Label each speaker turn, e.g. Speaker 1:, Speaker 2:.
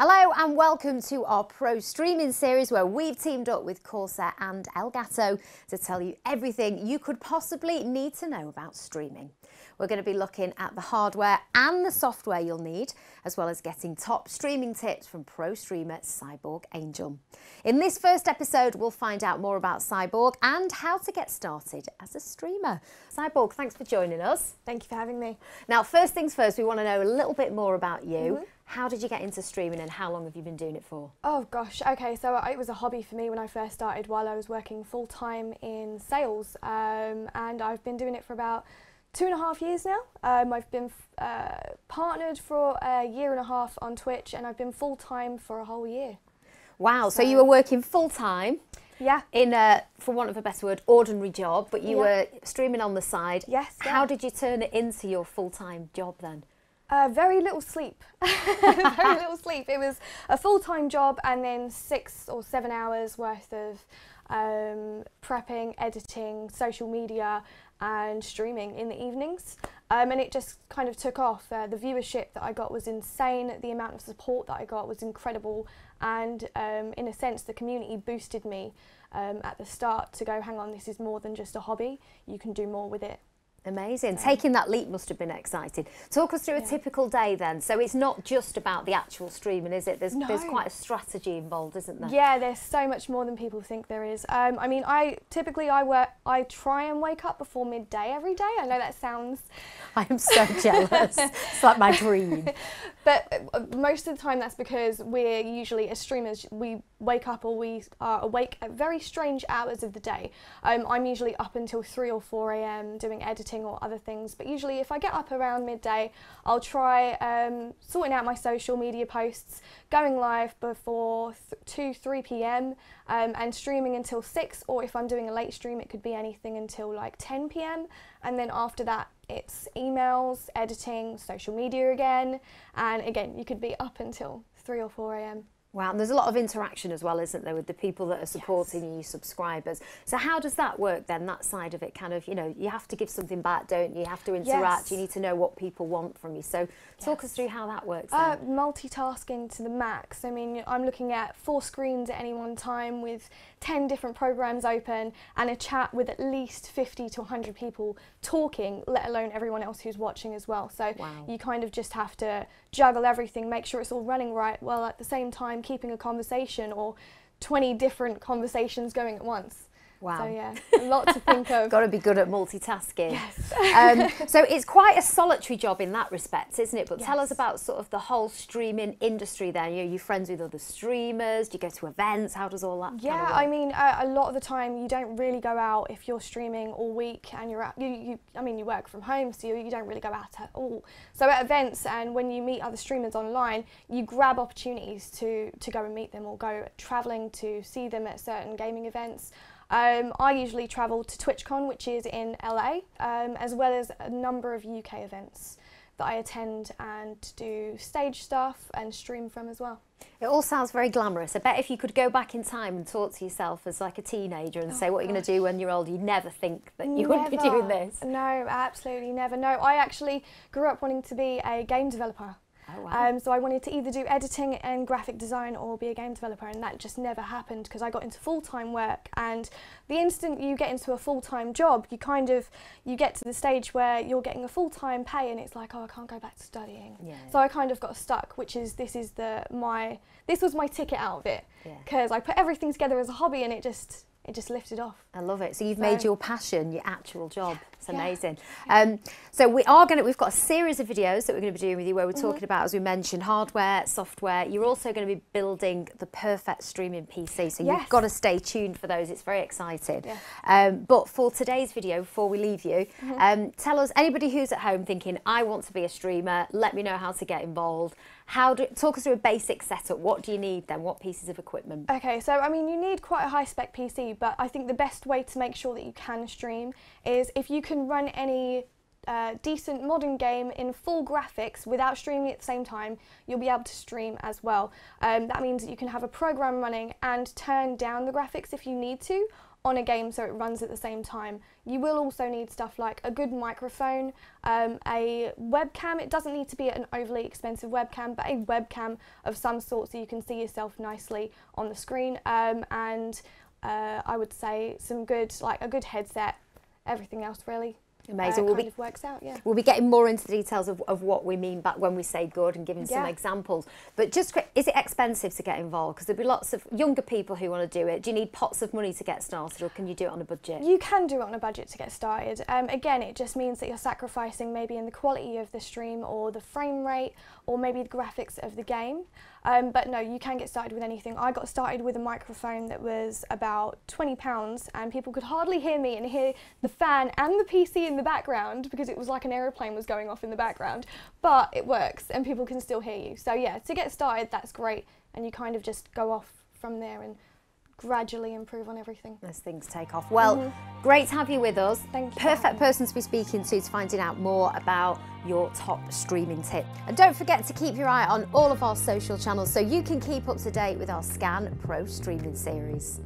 Speaker 1: Hello and welcome to our Pro Streaming series where we've teamed up with Corsair and Elgato to tell you everything you could possibly need to know about streaming. We're going to be looking at the hardware and the software you'll need, as well as getting top streaming tips from pro streamer Cyborg Angel. In this first episode, we'll find out more about Cyborg and how to get started as a streamer. Cyborg, thanks for joining us.
Speaker 2: Thank you for having me.
Speaker 1: Now, first things first, we want to know a little bit more about you. How did you get into streaming and how long have you been doing it for?
Speaker 2: Oh gosh, okay, so it was a hobby for me when I first started while I was working full-time in sales, and I've been doing it for about 2.5 years now. I've been partnered for a year and a half on Twitch, and I've been full-time for a whole year.
Speaker 1: Wow, so you were working full-time?
Speaker 2: Yeah.
Speaker 1: In a, for want of a better word, ordinary job, but you were streaming on the side.
Speaker 2: Yes. Yeah.
Speaker 1: How did you turn it into your full-time job then?
Speaker 2: Very little sleep. Very little sleep. It was a full-time job and then 6 or 7 hours worth of prepping, editing, social media and streaming in the evenings. And it just kind of took off. The viewership that I got was insane. The amount of support that I got was incredible. And in a sense, the community boosted me at the start to go, hang on, this is more than just a hobby. You can do more with it.
Speaker 1: Amazing. Taking that leap must have been exciting. Talk us through a typical day then. So it's not just about the actual streaming, is it? There's quite a strategy involved, isn't there?
Speaker 2: Yeah, there's so much more than people think there is. I mean, I try and wake up before midday every day. I know that sounds...
Speaker 1: I am so jealous. It's like my dream.
Speaker 2: But most of the time that's because we're usually, as streamers, we wake up or we are awake at very strange hours of the day. I'm usually up until 3 or 4 a.m. doing editing or other things, but usually if I get up around midday, I'll try sorting out my social media posts, going live before 2-3 p.m. And streaming until 6, or if I'm doing a late stream, it could be anything until like 10 p.m. And then after that, it's emails, editing, social media again, and again, you could be up until 3 or 4 a.m.
Speaker 1: Wow, and there's a lot of interaction as well, isn't there, with the people that are supporting you, subscribers. So how does that work then, that side of it? Kind of, you know, you have to give something back, don't you? You have to interact, you need to know what people want from you. So talk us through how that works then.
Speaker 2: Multitasking to the max. I mean, I'm looking at 4 screens at any one time with 10 different programs open and a chat with at least 50 to 100 people talking, let alone everyone else who's watching as well. So you kind of just have to juggle everything, make sure it's all running right, while at the same time keeping a conversation or 20 different conversations going at once.
Speaker 1: Wow.
Speaker 2: So yeah, a lot to think of.
Speaker 1: Got to be good at multitasking.
Speaker 2: Yes.
Speaker 1: So it's quite a solitary job in that respect, isn't it? But tell us about sort of the whole streaming industry then. You know, you're friends with other streamers, do you go to events, how does all that kind of work?
Speaker 2: I mean, a lot of the time you don't really go out if you're streaming all week and you're out, I mean, you work from home, so you don't really go out at all. So at events and when you meet other streamers online, you grab opportunities to go and meet them or go travelling to see them at certain gaming events. I usually travel to TwitchCon, which is in LA, as well as a number of UK events that I attend and do stage stuff and stream from as well.
Speaker 1: It all sounds very glamorous. I bet if you could go back in time and talk to yourself as like a teenager and say what you're going to do when you're old, you'd never think that you would be doing this.
Speaker 2: No, absolutely never. No, I actually grew up wanting to be a game developer.
Speaker 1: Oh, wow.
Speaker 2: So I wanted to either do editing and graphic design or be a game developer, and that just never happened because I got into full-time work. And the instant you get into a full-time job, you get to the stage where you're getting a full-time pay and it's like, oh, I can't go back to studying. Yeah. So I kind of got stuck, which is this was my ticket out of it, because I put everything together as a hobby and it just lifted off.
Speaker 1: I love it. So you've made your passion your actual job. It's amazing. So we've got a series of videos that we're going to be doing with you where we're talking about, as we mentioned, hardware, software. You're also going to be building the perfect streaming PC. So you've got to stay tuned for those. It's very exciting. But for today's video, before we leave you, tell us, anybody who's at home thinking, I want to be a streamer, let me know how to get involved. Talk us through a basic setup. What do you need then? What pieces of equipment?
Speaker 2: Okay, so I mean, you need quite a high-spec PC, but I think the best way to make sure that you can stream is if you can run any decent modern game in full graphics without streaming at the same time, you'll be able to stream as well. That means that you can have a program running and turn down the graphics if you need to, on a game so it runs at the same time. You will also need stuff like a good microphone, a webcam. It doesn't need to be an overly expensive webcam, but a webcam of some sort so you can see yourself nicely on the screen, and I would say some good, like a good headset. Everything else really
Speaker 1: amazing.
Speaker 2: kind of works out, yeah.
Speaker 1: We'll be getting more into the details of what we mean back when we say good and giving some examples. But just, is it expensive to get involved? Because there'll be lots of younger people who want to do it. Do you need pots of money to get started, or can you do it on a budget?
Speaker 2: You can do it on a budget to get started. Again, it just means that you're sacrificing maybe in the quality of the stream or the frame rate or maybe the graphics of the game. But no, you can get started with anything. I got started with a microphone that was about £20 and people could hardly hear me and hear the fan and the PC in the background because it was like an aeroplane was going off in the background. But it works and people can still hear you. So yeah, to get started, that's great. And you kind of just go off from there and gradually improve on everything
Speaker 1: as things take off. Well, great to have you with us.
Speaker 2: Thank you.
Speaker 1: Perfect person to be speaking to finding out more about your top streaming tip. And don't forget to keep your eye on all of our social channels so you can keep up to date with our Scan Pro streaming series.